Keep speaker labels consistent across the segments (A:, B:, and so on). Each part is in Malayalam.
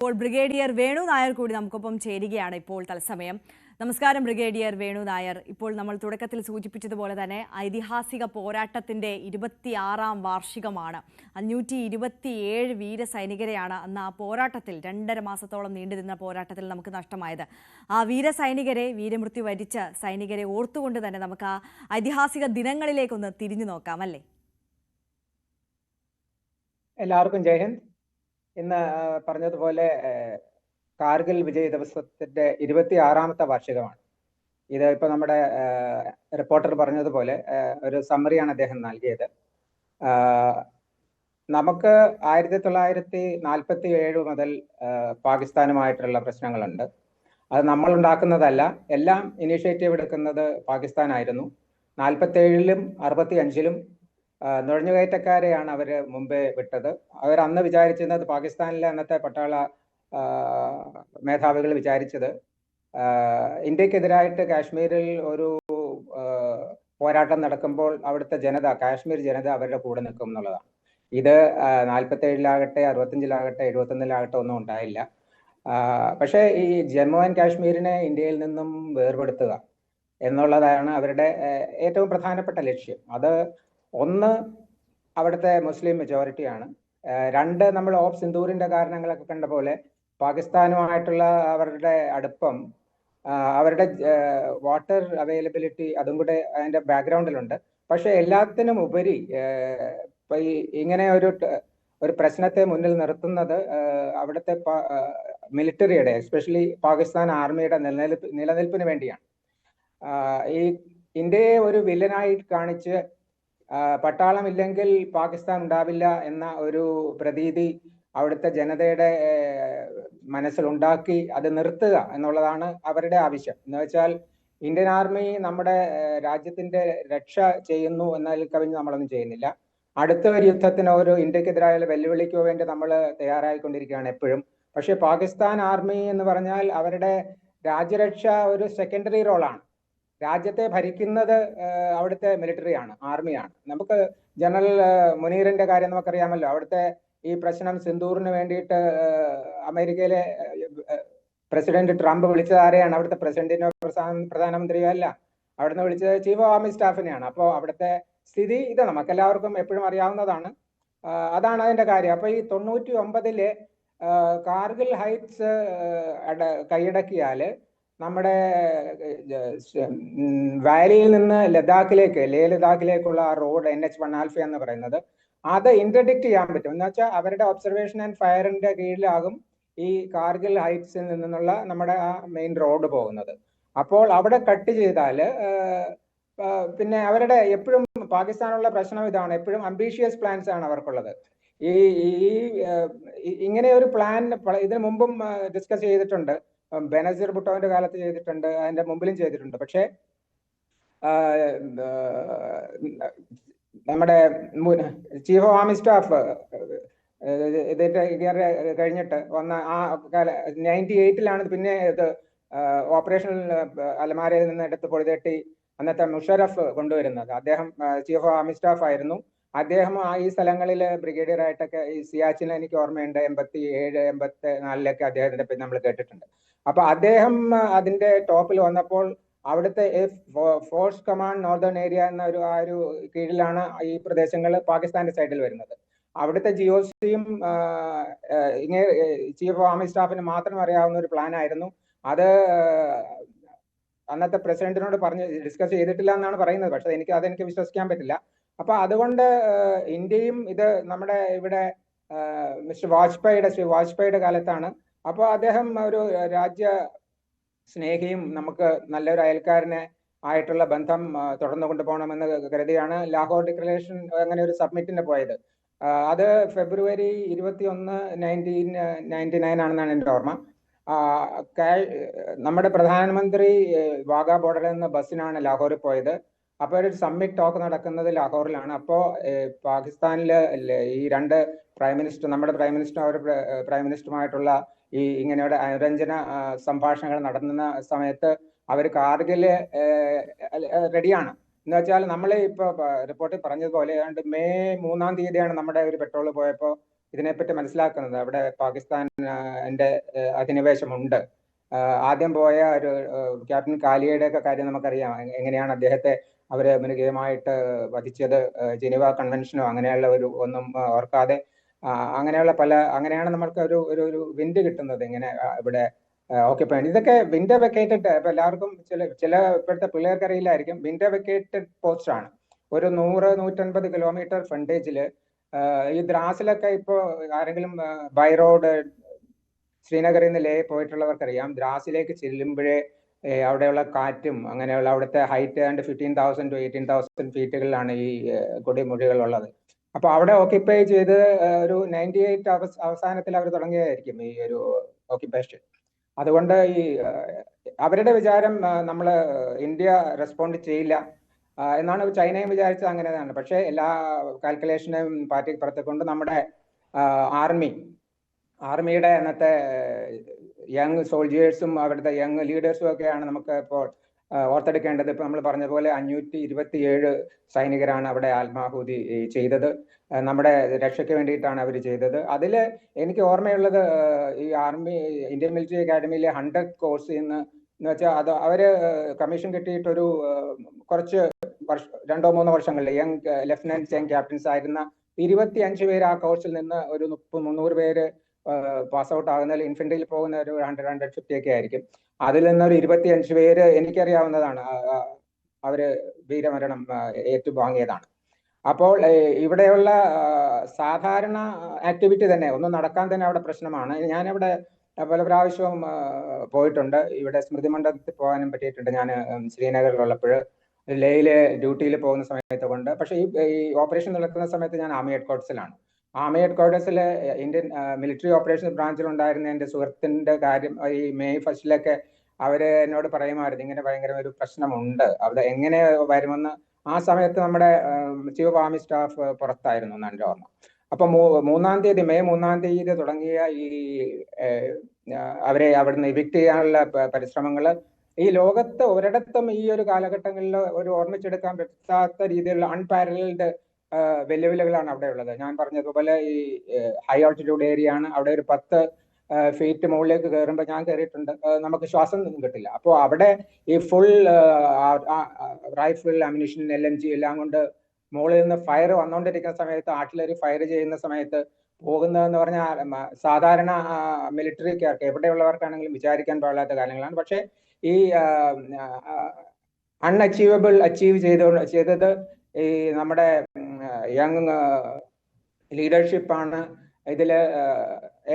A: ഇപ്പോൾ ബ്രിഗേഡിയർ വേണു നായർ കൂടി നമുക്കൊപ്പം ചേരുകയാണ് ഇപ്പോൾ തത്സമയം. നമസ്കാരം ബ്രിഗേഡിയർ വേണു നായർ. ഇപ്പോൾ നമ്മൾ തുടക്കത്തിൽ സൂചിപ്പിച്ചതുപോലെ തന്നെ ഐതിഹാസിക പോരാട്ടത്തിന്റെ 26ാം വാർഷികമാണ്. 527 വീരസൈനികരെയാണ് അന്ന് ആ പോരാട്ടത്തിൽ 2.5 മാസത്തോളം നീണ്ടുനിന്ന പോരാട്ടത്തിൽ നമുക്ക് നഷ്ടമായത്. ആ വീരസൈനികരെ, വീരമൃത്യു വരിച്ച സൈനികരെ ഓർത്തുകൊണ്ട് തന്നെ നമുക്ക് ആ ഐതിഹാസിക ദിനങ്ങളിലേക്കൊന്ന് തിരിഞ്ഞു നോക്കാം അല്ലേ?
B: എല്ലാവർക്കും ജയ് ഹിന്ദ്. ഇന്ന് പറഞ്ഞതുപോലെ കാർഗിൽ വിജയ ദിവസത്തിന്റെ 26ാമത്തെ വാർഷികമാണ്. ഇത് ഇപ്പൊ നമ്മുടെ റിപ്പോർട്ടർ പറഞ്ഞതുപോലെ ഒരു സമ്മറിയാണ് അദ്ദേഹം നൽകിയത്. നമുക്ക് 1947 മുതൽ പാകിസ്ഥാനുമായിട്ടുള്ള പ്രശ്നങ്ങളുണ്ട്. അത് നമ്മൾ ഉണ്ടാക്കുന്നതല്ല. എല്ലാം ഇനീഷ്യേറ്റീവ് എടുക്കുന്നത് പാകിസ്ഥാനായിരുന്നു. 47ലും 65ലും നുഴഞ്ഞുകയറ്റക്കാരെയാണ് അവർ മുമ്പേ വിട്ടത്. അവർ അന്ന് വിചാരിച്ചിരുന്നത്, പാകിസ്ഥാനിലെ അന്നത്തെ പട്ടാള മേധാവികൾ വിചാരിച്ചത്, ഇന്ത്യക്കെതിരായിട്ട് കാശ്മീരിൽ ഒരു പോരാട്ടം നടക്കുമ്പോൾ അവിടുത്തെ ജനത, കാശ്മീർ ജനത അവരുടെ കൂടെ നിൽക്കും എന്നുള്ളതാണ്. ഇത് 47-ലാകട്ടെ 65-ലാകട്ടെ 71-ലാകട്ടെ ഒന്നും ഉണ്ടായില്ല. പക്ഷേ ഈ ജമ്മു ആൻഡ് കാശ്മീരിനെ ഇന്ത്യയിൽ നിന്നും വേർപെടുത്തുക എന്നുള്ളതാണ് അവരുടെ ഏറ്റവും പ്രധാനപ്പെട്ട ലക്ഷ്യം. അത് ഒന്ന്, അവിടുത്തെ മുസ്ലിം മെജോറിറ്റിയാണ്. രണ്ട്, നമ്മൾ ഓഫ് സിന്ദൂറിന്റെ കാരണങ്ങളൊക്കെ കണ്ട പോലെ പാകിസ്ഥാനുമായിട്ടുള്ള അവരുടെ അടുപ്പം, അവരുടെ വാട്ടർ അവൈലബിലിറ്റി, അതും കൂടെ അതിന്റെ ബാക്ക്ഗ്രൗണ്ടിലുണ്ട്. പക്ഷെ എല്ലാത്തിനും ഉപരി ഇങ്ങനെ ഒരു പ്രശ്നത്തെ മുന്നിൽ നിർത്തുന്നത് അവിടുത്തെ മിലിറ്ററിയുടെ, എസ്പെഷ്യലി പാകിസ്ഥാൻ ആർമിയുടെ നിലനിൽപ്പിന് വേണ്ടിയാണ്. ഈ ഇന്ത്യയെ ഒരു വില്ലനായി കാണിച്ച് പട്ടാളം ഇല്ലെങ്കിൽ പാകിസ്ഥാൻ ഉണ്ടാവില്ല എന്ന ഒരു പ്രതീതി അവിടുത്തെ ജനതയുടെ മനസ്സിലുണ്ടാക്കി അത് നിർത്തുക എന്നുള്ളതാണ് അവരുടെ ആവശ്യം. എന്ന് വെച്ചാൽ ഇന്ത്യൻ ആർമി നമ്മുടെ രാജ്യത്തിന്റെ രക്ഷ ചെയ്യുന്നു എന്നതിൽ കവിഞ്ഞ് നമ്മളൊന്നും ചെയ്യുന്നില്ല. അടുത്ത ഒരു യുദ്ധത്തിനോ ഒരു ഇന്ത്യക്കെതിരായ വെല്ലുവിളിക്കോ വേണ്ടി നമ്മൾ തയ്യാറായിക്കൊണ്ടിരിക്കുകയാണ് എപ്പോഴും. പക്ഷെ പാകിസ്ഥാൻ ആർമി എന്ന് പറഞ്ഞാൽ അവരുടെ രാജ്യരക്ഷ ഒരു സെക്കൻഡറി റോളാണ്. രാജ്യത്തെ ഭരിക്കുന്നത് അവിടുത്തെ മിലിറ്ററിയാണ്, ആർമിയാണ്. നമുക്ക് ജനറൽ മുനീറിന്റെ കാര്യം നമുക്കറിയാമല്ലോ. അവിടുത്തെ ഈ പ്രശ്നം സിന്ദൂറിന് വേണ്ടിയിട്ട് അമേരിക്കയിലെ പ്രസിഡന്റ് ട്രംപ് വിളിച്ചത് ആരെയാണ്? അവിടുത്തെ പ്രസിഡന്റിനോ പ്രധാനമന്ത്രിയോ അല്ല, അവിടുന്ന് വിളിച്ചത് ചീഫ് ഓഫ് ആർമി സ്റ്റാഫിനെയാണ്. അപ്പോൾ അവിടുത്തെ സ്ഥിതി ഇത് നമുക്കെല്ലാവർക്കും എപ്പോഴും അറിയാവുന്നതാണ്. അതാണ് അതിന്റെ കാര്യം. അപ്പൊ ഈ 99-ലെ കാർഗിൽ ഹൈറ്റ്സ് കൈയടക്കിയാൽ നമ്മുടെ വാലിയിൽ നിന്ന് ലഡാക്കിലേക്ക്, ലേ ലഡാക്കിലേക്കുള്ള ആ റോഡ് NH-1 എന്ന് പറയുന്നത്, അത് ഇന്റർഡിക്റ്റ് ചെയ്യാൻ പറ്റും. എന്ന് വെച്ചാൽ അവരുടെ ഒബ്സർവേഷൻ ആൻഡ് ഫയറിന്റെ കീഴിലാകും ഈ കാർഗിൽ ഹൈറ്റ്സിൽ നിന്നുള്ള നമ്മുടെ ആ മെയിൻ റോഡ് പോകുന്നത്. അപ്പോൾ അവിടെ കട്ട് ചെയ്താൽ പിന്നെ അവരുടെ എപ്പോഴും പാകിസ്ഥാനുള്ള പ്രശ്നം ഇതാണ്, എപ്പോഴും അംബീഷ്യസ് പ്ലാൻസ് ആണ് അവർക്കുള്ളത്. ഈ ഇങ്ങനെ ഒരു പ്ലാൻ ഇതിനു മുമ്പും ഡിസ്കസ് ചെയ്തിട്ടുണ്ട്. ബെനസീർ ഭുട്ടോന്റെ കാലത്ത് ചെയ്തിട്ടുണ്ട്, അതിന്റെ മുമ്പിലും ചെയ്തിട്ടുണ്ട്. പക്ഷേ നമ്മുടെ ചീഫ് ഓഫ് ആർമി സ്റ്റാഫ് ഇതിന്റെ കഴിഞ്ഞിട്ട് വന്ന ആ 98-ലാണ് പിന്നെ ഇത് ഓപ്പറേഷണൽ അലമാരയിൽ നിന്ന് എടുത്ത് പൊഴുതേട്ടി അന്നത്തെ മുഷറഫ് കൊണ്ടുവരുന്നത്. അദ്ദേഹം ചീഫ് ഓഫ് ആർമി സ്റ്റാഫ് ആയിരുന്നു. അദ്ദേഹം ഈ സ്ഥലങ്ങളിൽ ബ്രിഗേഡിയർ ആയിട്ടൊക്കെ, ഈ സിയാച്ചിനിൽ എനിക്ക് ഓർമ്മയുണ്ട് 87-84-ലൊക്കെ അദ്ദേഹത്തിന്റെ പേര് നമ്മൾ കേട്ടിട്ടുണ്ട്. അപ്പൊ അദ്ദേഹം അതിന്റെ ടോപ്പിൽ വന്നപ്പോൾ അവിടുത്തെ ഫോഴ്സ് കമാൻഡ് നോർത്തേൺ ഏരിയ എന്ന ആ ഒരു കീഴിലാണ് ഈ പ്രദേശങ്ങൾ പാകിസ്ഥാന്റെ സൈഡിൽ വരുന്നത്. അവിടുത്തെ GOCയും ഇങ്ങനെ ചീഫ് ഓഫ് ആർമി സ്റ്റാഫിന് മാത്രം അറിയാവുന്ന ഒരു പ്ലാൻ ആയിരുന്നു. അത് അന്നത്തെ പ്രസിഡന്റിനോട് ഡിസ്കസ് ചെയ്തിട്ടില്ല എന്നാണ് പറയുന്നത്. പക്ഷെ അതെനിക്ക് വിശ്വസിക്കാൻ പറ്റില്ല. അപ്പൊ അതുകൊണ്ട് ഇന്ത്യയും ഇത് നമ്മുടെ ഇവിടെ ശ്രീ വാജ്പേയിയുടെ കാലത്താണ്. അപ്പോൾ അദ്ദേഹം ഒരു രാജ്യ സ്നേഹിയും നമുക്ക് നല്ലൊരു അയൽക്കാരനെ ആയിട്ടുള്ള ബന്ധം തുടർന്നു കൊണ്ടുപോകണമെന്ന് കരുതിയാണ് ലാഹോർ ഡിക്ലറേഷൻ അങ്ങനെ ഒരു സബ്മിറ്റിന് പോയത്. അത് ഫെബ്രുവരി 21, 1999 ആണെന്നാണ് എൻ്റെ ഓർമ്മ. നമ്മുടെ പ്രധാനമന്ത്രി വാഗാ ബോർഡറിൽ നിന്ന് ബസ്സിനാണ് ലാഹോറിൽ പോയത്. അപ്പോൾ ഒരു സമ്മിറ്റ് ടോക്ക് നടക്കുന്നത് ലാഹോറിലാണ്. അപ്പോൾ പാകിസ്ഥാനിലെ ഈ രണ്ട് പ്രൈം മിനിസ്റ്റർ, നമ്മുടെ പ്രൈം മിനിസ്റ്റർ അവരുടെ പ്രൈം മിനിസ്റ്ററുമായിട്ടുള്ള ഈ ഇങ്ങനെയുള്ള അനുരഞ്ജന സംഭാഷണങ്ങൾ നടത്തുന്ന സമയത്ത് അവർ കാർഗില് റെഡിയാണ്. എന്ന് വെച്ചാൽ നമ്മൾ ഇപ്പൊ റിപ്പോർട്ടിൽ പറഞ്ഞതുപോലെ ഏതാണ്ട് മെയ് 3-ാം തീയതിയാണ് നമ്മുടെ ഒരു പെട്രോൾ പോയപ്പോൾ ഇതിനെപ്പറ്റി മനസ്സിലാക്കുന്നത്. അവിടെ പാകിസ്ഥാൻ അധിനിവേശമുണ്ട്. ആദ്യം പോയ ഒരു ക്യാപ്റ്റൻ കാലിയയുടെ ഒക്കെ കാര്യം നമുക്കറിയാം. എങ്ങനെയാണ് അദ്ദേഹത്തെ അവര് മൃഗീയമായിട്ട് വധിച്ചത്. ജനീവ കൺവെൻഷനോ അങ്ങനെയുള്ള ഒന്നും ഓർക്കാതെ അങ്ങനെയുള്ള അങ്ങനെയാണ് നമ്മൾക്ക് ഒരു വിൻഡ് കിട്ടുന്നത്. ഇങ്ങനെ ഇവിടെ ഓക്യുപ്പൈഡ് ഇതൊക്കെ വിൻഡോ വെക്കേറ്റഡ്. ഇപ്പൊ എല്ലാവർക്കും ചില ഇപ്പോഴത്തെ പിള്ളേർക്ക് അറിയില്ലായിരിക്കും. വിൻഡോ വെക്കേറ്റഡ് പോസ്റ്റ് ആണ്. ഒരു 100-150 കിലോമീറ്റർ ഫ്രണ്ടേജില് ഈ ദ്രാസിലൊക്കെ ഇപ്പോ ആരെങ്കിലും ബൈ റോഡ് ശ്രീനഗറിൽ നിന്ന് ലേ പോയിട്ടുള്ളവർക്കറിയാം. ദ്രാസിലേക്ക് ചെല്ലുമ്പോഴേ അവിടെയുള്ള കാറ്റും അങ്ങനെയുള്ള അവിടുത്തെ ഹൈറ്റ് ആൻഡ് 15,000 to 18,000 ഫീറ്റുകളിലാണ് ഈ കൊടിമുടികൾ ഉള്ളത്. അപ്പൊ അവിടെ ഓക്യുപ്പൈ ചെയ്ത് ഒരു 98 അവസാനത്തിൽ അവർ തുടങ്ങിയതായിരിക്കും ഈ ഒരു ഓക്യുപ്പേഷൻ. അതുകൊണ്ട് ഈ അവരുടെ വിചാരം നമ്മൾ ഇന്ത്യ റെസ്പോണ്ട് ചെയ്യില്ല എന്നാണ് ചൈനയും വിചാരിച്ചത്. അങ്ങനെ തന്നെ. പക്ഷേ എല്ലാ കാൽക്കുലേഷനും പാർട്ടി പുറത്തുകൊണ്ട് നമ്മുടെ ആർമിയുടെ അന്നത്തെ യങ് സോൾജിയേഴ്സും അവരുടെ യങ് ലീഡേഴ്സും ഒക്കെയാണ് നമുക്ക് ഇപ്പോൾ ഓർത്തെടുക്കേണ്ടത്. ഇപ്പൊ നമ്മൾ പറഞ്ഞ പോലെ 527 സൈനികരാണ് അവിടെ ആത്മാഹുതി ചെയ്തത്. നമ്മുടെ രക്ഷയ്ക്ക് വേണ്ടിയിട്ടാണ് അവർ ചെയ്തത്. അതിൽ എനിക്ക് ഓർമ്മയുള്ളത് ഈ ഇന്ത്യൻ മിലിറ്ററി അക്കാഡമിയിലെ 100 കോഴ്സ് എന്ന് വെച്ചാൽ അത് അവര് കമ്മീഷൻ കിട്ടിയിട്ടൊരു കുറച്ച് 2-3 വർഷങ്ങളിൽ യങ് ലെഫ്റ്റനൻറ്റ്സ്, യങ് ക്യാപ്റ്റൻസ് ആയിരുന്ന 25 പേര് ആ കോഴ്സിൽ നിന്ന് ഒരു 300 പേര് പാസ് ഔട്ട് ആകുന്നതിൽ ഇൻഫൻട്രിയിൽ പോകുന്ന ഒരു 100-150 ഒക്കെ ആയിരിക്കും. അതിൽ നിന്നൊരു 25 പേര് എനിക്കറിയാവുന്നതാണ്. അവര് വീരമരണം ഏറ്റുവാങ്ങിയതാണ്. അപ്പോൾ ഇവിടെയുള്ള സാധാരണ ആക്ടിവിറ്റി തന്നെ ഒന്നും നടക്കാൻ തന്നെ അവിടെ പ്രശ്നമാണ്. ഞാനവിടെ പല പ്രാവശ്യവും പോയിട്ടുണ്ട്. ഇവിടെ സ്മൃതി മണ്ഡപത്തിൽ പോകാനും പറ്റിയിട്ടുണ്ട്. ഞാൻ ശ്രീനഗറിലുള്ളപ്പോൾ ലേയിലെ ഡ്യൂട്ടിയിൽ പോകുന്ന സമയത്ത് കൊണ്ട്. പക്ഷേ ഈ ഓപ്പറേഷൻ നടക്കുന്ന സമയത്ത് ഞാൻ ആർമി ഹെഡ്ക്വാർട്ടേഴ്സിലാണ്. ആർമി ഹെഡ്ക്വാർട്ടേഴ്സിൽ ഇന്ത്യൻ മിലിറ്ററി ഓപ്പറേഷൻ ബ്രാഞ്ചിൽ ഉണ്ടായിരുന്ന എൻ്റെ സുഹൃത്തിന്റെ കാര്യം ഈ May 1 അവര് എന്നോട് പറയുമായിരുന്നു, ഇങ്ങനെ ഭയങ്കര ഒരു പ്രശ്നമുണ്ട് അവിടെ, എങ്ങനെ വരുമെന്ന്. ആ സമയത്ത് നമ്മുടെ ചീഫ് ഓഫ് ആർമി സ്റ്റാഫ് പുറത്തായിരുന്നു എന്നാണ് എൻ്റെ ഓർമ്മ. അപ്പൊ May 3 തുടങ്ങിയ ഈ അവരെ അവിടുന്ന് ഇവിക്ട് ചെയ്യാനുള്ള പരിശ്രമങ്ങള് ഈ ലോകത്ത് ഒരിടത്തും ഈ ഒരു കാലഘട്ടങ്ങളിൽ ഒരു ഓർമ്മിച്ചെടുക്കാൻ പറ്റാത്ത രീതിയിലുള്ള അൺപാരലൽഡ് വെല്ലുവിളികളാണ് അവിടെ ഉള്ളത്. ഞാൻ പറഞ്ഞതുപോലെ ഈ ഹൈ ആൾട്ടിറ്റ്യൂഡ് ഏരിയ ആണ്. അവിടെ ഒരു 10 ഫീറ്റ് മുകളിലേക്ക് കയറുമ്പോൾ ഞാൻ കയറിയിട്ടുണ്ട്, നമുക്ക് ശ്വാസം കിട്ടില്ല. അപ്പോൾ അവിടെ ഈ ഫുൾ റൈഫിൾ, അമ്യൂണിഷൻ, LMG എല്ലാം കൊണ്ട് മുകളിൽ നിന്ന് ഫയർ വന്നുകൊണ്ടിരിക്കുന്ന സമയത്ത്, ആർട്ടിലറി ഫയർ ചെയ്യുന്ന സമയത്ത് പോകുന്നതെന്ന് പറഞ്ഞാൽ സാധാരണ മിലിറ്ററിക്കാർക്ക് എവിടെയുള്ളവർക്കാണെങ്കിലും വിചാരിക്കാൻ പാടില്ലാത്ത കാര്യങ്ങളാണ്. പക്ഷേ ഈ അച്ചീവ് ചെയ്തത് ഈ നമ്മുടെ യങ് ലീഡർഷിപ്പാണ്. ഇതിൽ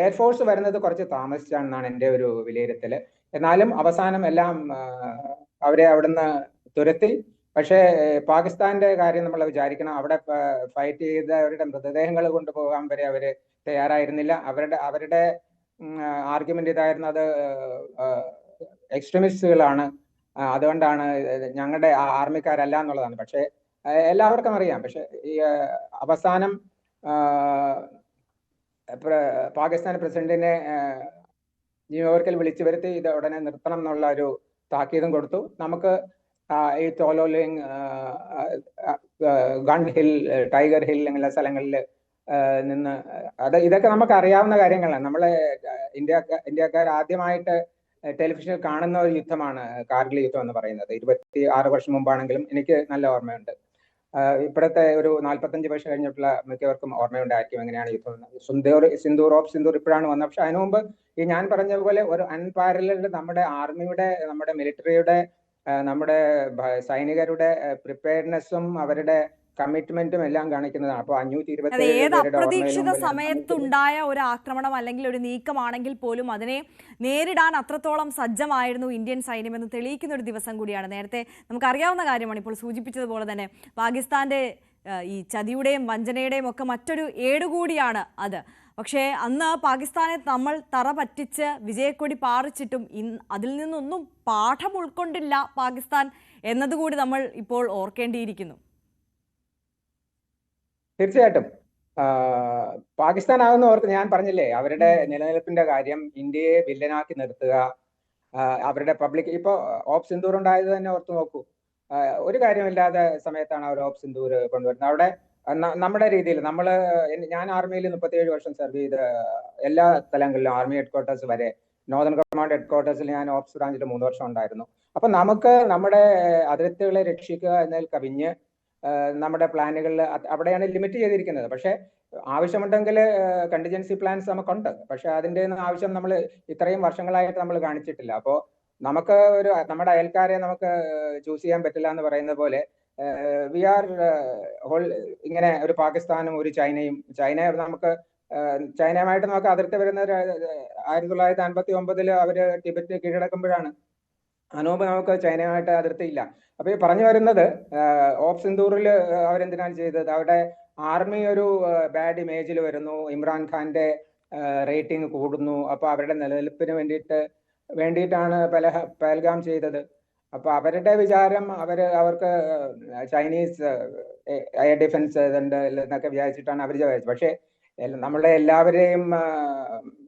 B: എയർഫോഴ്സ് വരുന്നത് കുറച്ച് താമസിച്ചാണെന്നാണ് എൻ്റെ ഒരു വിലയിരുത്തൽ. എന്നാലും അവസാനം എല്ലാം അവരെ അവിടുന്ന് തുരത്തി. പക്ഷേ പാകിസ്ഥാന്റെ കാര്യം നമ്മൾ വിചാരിക്കണം. അവിടെ ഫൈറ്റ് ചെയ്തവരുടെ മൃതദേഹങ്ങൾ കൊണ്ടുപോകാൻ വരെ അവര് തയ്യാറായിരുന്നില്ല. അവരുടെ ആർഗ്യുമെന്റ് ഇതായിരുന്നു, അത് എക്സ്ട്രീമിസ്റ്റുകളാണ്, അതുകൊണ്ടാണ് ഞങ്ങളുടെ ആർമിക്കാരല്ല എന്നുള്ളതാണ്. പക്ഷെ എല്ലാവർക്കും അറിയാം. പക്ഷെ ഈ അവസാനം പാകിസ്ഥാൻ പ്രസിഡന്റിനെ ന്യൂയോർക്കിൽ വിളിച്ചു വരുത്തി ഇത് ഉടനെ നിർത്തണം എന്നുള്ള ഒരു താക്കീതും കൊടുത്തു. നമുക്ക് ഈ തോലോലിംഗ്, ഗൺ ഹിൽ, ടൈഗർ ഹിൽ എന്നുള്ള സ്ഥലങ്ങളിൽ നിന്ന് ഇതൊക്കെ നമുക്ക് അറിയാവുന്ന കാര്യങ്ങളാണ്. നമ്മളെ ഇന്ത്യക്കാർ ആദ്യമായിട്ട് ടെലിവിഷനിൽ കാണുന്ന ഒരു യുദ്ധമാണ് കാർഗിൽ യുദ്ധം എന്ന് പറയുന്നത്. 26 വർഷം മുമ്പാണെങ്കിലും എനിക്ക് നല്ല ഓർമ്മയുണ്ട്. ഇപ്പോഴത്തെ ഒരു 45 വർഷം കഴിഞ്ഞിട്ടുള്ള മിക്കവർക്കും ഓർമ്മയുണ്ടായിരിക്കും എങ്ങനെയാണ് യുദ്ധം. സിന്ദൂർ ഇപ്പോഴാണ് വന്നത്. പക്ഷെ അതിനു മുമ്പ് ഈ ഞാൻ പറഞ്ഞ പോലെ ഒരു അൺപാരലൽഡ് നമ്മുടെ ആർമിയുടെ, നമ്മുടെ മിലിറ്ററിയുടെ, നമ്മുടെ സൈനികരുടെ പ്രിപ്പയർനെസ്സും അവരുടെ കമ്മിറ്റ്മെന്റും എല്ലാം കാണിക്കുന്നതാണ്. അപ്പൊ 527
A: ഏത് അപ്രതീക്ഷിത സമയത്തുണ്ടായ ഒരു ആക്രമണം അല്ലെങ്കിൽ ഒരു നീക്കമാണെങ്കിൽ പോലും അതിനെ നേരിടാൻ അത്രത്തോളം സജ്ജമായിരുന്നു ഇന്ത്യൻ സൈന്യം എന്ന് തെളിയിക്കുന്ന ഒരു ദിവസം കൂടിയാണ്. നേരത്തെ നമുക്കറിയാവുന്ന കാര്യമാണ്, ഇപ്പോൾ സൂചിപ്പിച്ചതുപോലെ തന്നെ പാകിസ്ഥാന്റെ ഈ ചതിയുടെയും വഞ്ചനയുടെയും ഒക്കെ മറ്റൊരു ഏടുകൂടിയാണ് അത്. പക്ഷേ അന്ന് പാകിസ്ഥാനെ നമ്മൾ തറ പറ്റിച്ച് വിജയക്കൊടി പാറിച്ചിട്ടും അതിൽ നിന്നൊന്നും പാഠം ഉൾക്കൊണ്ടില്ല പാകിസ്ഥാൻ എന്നതുകൂടി നമ്മൾ ഇപ്പോൾ ഓർക്കേണ്ടിയിരിക്കുന്നു.
B: തീർച്ചയായിട്ടും പാകിസ്ഥാൻ ആകുന്ന ഓർത്ത് ഞാൻ പറഞ്ഞില്ലേ, അവരുടെ നിലനിൽപ്പിന്റെ കാര്യം, ഇന്ത്യയെ വില്ലനാക്കി നിർത്തുക, അവരുടെ പബ്ലിക്. ഇപ്പൊ ഓപ്പ് സിന്ദൂർ ഉണ്ടായത് തന്നെ ഓർത്ത് നോക്കൂ. ഒരു കാര്യമില്ലാത്ത സമയത്താണ് അവർ ഓപ്പ് സിന്ദൂർ കൊണ്ടുവരുന്നത്. അവിടെ നമ്മുടെ രീതിയിൽ ഞാൻ ആർമിയിൽ 37 വർഷം സെർവ് ചെയ്ത് എല്ലാ തലങ്ങളിലും ആർമി ഹെഡ്ക്വാർട്ടേഴ്സ് വരെ നോർത്തേൺ കമാൻഡ് ഹെഡ്ക്വാർട്ടേഴ്സിൽ ഞാൻ ഓപ്സ് ബ്രാഞ്ചിൽ 3 വർഷം ഉണ്ടായിരുന്നു. അപ്പൊ നമുക്ക് നമ്മുടെ അതിർത്തികളെ രക്ഷിക്കുക എന്നതിൽ കവിഞ്ഞ് നമ്മുടെ പ്ലാനുകളിൽ അവിടെയാണ് ലിമിറ്റ് ചെയ്തിരിക്കുന്നത്. പക്ഷെ ആവശ്യമുണ്ടെങ്കിൽ കണ്ടിജൻസി പ്ലാൻസ് നമുക്കുണ്ട്. പക്ഷെ അതിന്റെ ആവശ്യം നമ്മൾ ഇത്രയും വർഷങ്ങളായിട്ട് നമ്മൾ കാണിച്ചിട്ടില്ല. അപ്പോൾ നമുക്ക് നമ്മുടെ അയൽക്കാരെ നമുക്ക് ചൂസ് ചെയ്യാൻ പറ്റില്ല എന്ന് പറയുന്ന പോലെ വി ആർ ഇങ്ങനെ ഒരു പാകിസ്ഥാനും ഒരു ചൈന നമുക്ക് ചൈനയുമായിട്ട് നമുക്ക് അതിർത്തി വരുന്നത് 1959 അവര് ടിബറ്റ് കീഴടക്കുമ്പോഴാണ്. അനൂപ് നമുക്ക് ചൈനയുമായിട്ട് അതിർത്തി ഇല്ല. അപ്പൊ ഈ പറഞ്ഞു വരുന്നത് ഓഫ് സിന്ദൂറിൽ അവരെന്തിനാണ് ചെയ്തത്? അവിടെ ആർമി ഒരു ബാഡ് ഇമേജിൽ വരുന്നു, ഇമ്രാൻഖാന്റെ റേറ്റിംഗ് കൂടുന്നു. അപ്പൊ അവരുടെ നിലനിൽപ്പിന് വേണ്ടിയിട്ടാണ് പഹൽഗാം ചെയ്തത്. അപ്പൊ അവരുടെ വിചാരം അവർക്ക് ചൈനീസ് എയർ ഡിഫൻസ് ഇതുണ്ട് എന്നൊക്കെ വിചാരിച്ചിട്ടാണ് അവർ വിചാരിച്ചത്. പക്ഷെ നമ്മളെ എല്ലാവരെയും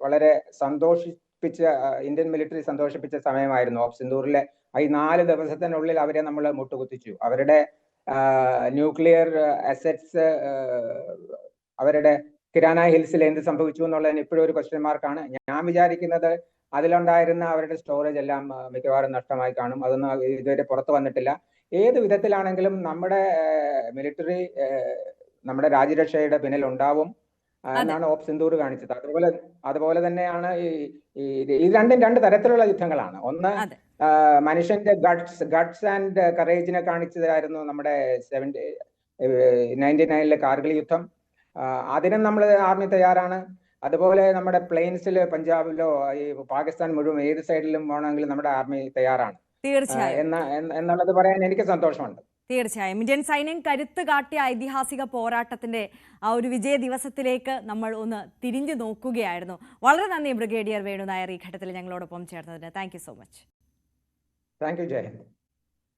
B: വളരെ സന്തോഷിപ്പിച്ച ഇന്ത്യൻ മിലിറ്ററി സന്തോഷിപ്പിച്ച സമയമായിരുന്നു ഓഫ് സിന്ദൂറിലെ. ഈ 4 ദിവസത്തിനുള്ളിൽ അവരെ നമ്മൾ മുട്ടുകുത്തിച്ചു. അവരുടെ ന്യൂക്ലിയർ അസറ്റ്സ്, അവരുടെ കിരാന ഹിൽസിൽ എന്ത് സംഭവിച്ചു എന്നുള്ളതിന് ഇപ്പോഴും ഒരു ക്വസ്റ്റ്യൻ മാർക്കാണ്. ഞാൻ വിചാരിക്കുന്നത് അതിലുണ്ടായിരുന്ന അവരുടെ സ്റ്റോറേജ് എല്ലാം മിക്കവാറും നഷ്ടമായി കാണും. അതൊന്നും ഇതുവരെ പുറത്തു വന്നിട്ടില്ല. ഏത് വിധത്തിലാണെങ്കിലും നമ്മുടെ മിലിറ്ററി നമ്മുടെ രാജ്യരക്ഷയുടെ പിന്നിൽ ഉണ്ടാവും എന്നാണ് ഓഫ് സിന്ദൂർ കാണിച്ചത്. അതുപോലെ തന്നെയാണ് ഈ രണ്ട് തരത്തിലുള്ള യുദ്ധങ്ങളാണ്. ഒന്ന് മനുഷ്യന്റെ ഗട്ട്സ് ആൻഡ് കറേജിനെ കാണിച്ചതായിരുന്നു നമ്മുടെ 99 കാർഗിൽ യുദ്ധം. അതിനും നമ്മൾ ആർമി തയ്യാറാണ്. അതുപോലെ നമ്മുടെ പ്ലെയിൻസിൽ പഞ്ചാബിലോ ഈ പാകിസ്ഥാൻ മുഴുവൻ ഏത് സൈഡിലും വേണമെങ്കിലും നമ്മുടെ ആർമി തയ്യാറാണ് എന്നുള്ളത് പറയാൻ എനിക്ക് സന്തോഷമുണ്ട്.
A: തീർച്ചയായും ഇന്ത്യൻ സൈന്യം കരുത്ത് കാട്ടിയ ഐതിഹാസിക പോരാട്ടത്തിന്റെ ആ ഒരു വിജയ ദിവസത്തിലേക്ക് നമ്മൾ ഒന്ന് തിരിഞ്ഞു നോക്കുകയായിരുന്നു. വളരെ നന്ദി ബ്രിഗേഡിയർ വേണു നായർ ഈ ഘട്ടത്തിൽ ഞങ്ങളോടൊപ്പം ചേർന്നതിന്. Thank you so much.
B: Thank you. Jai Hind.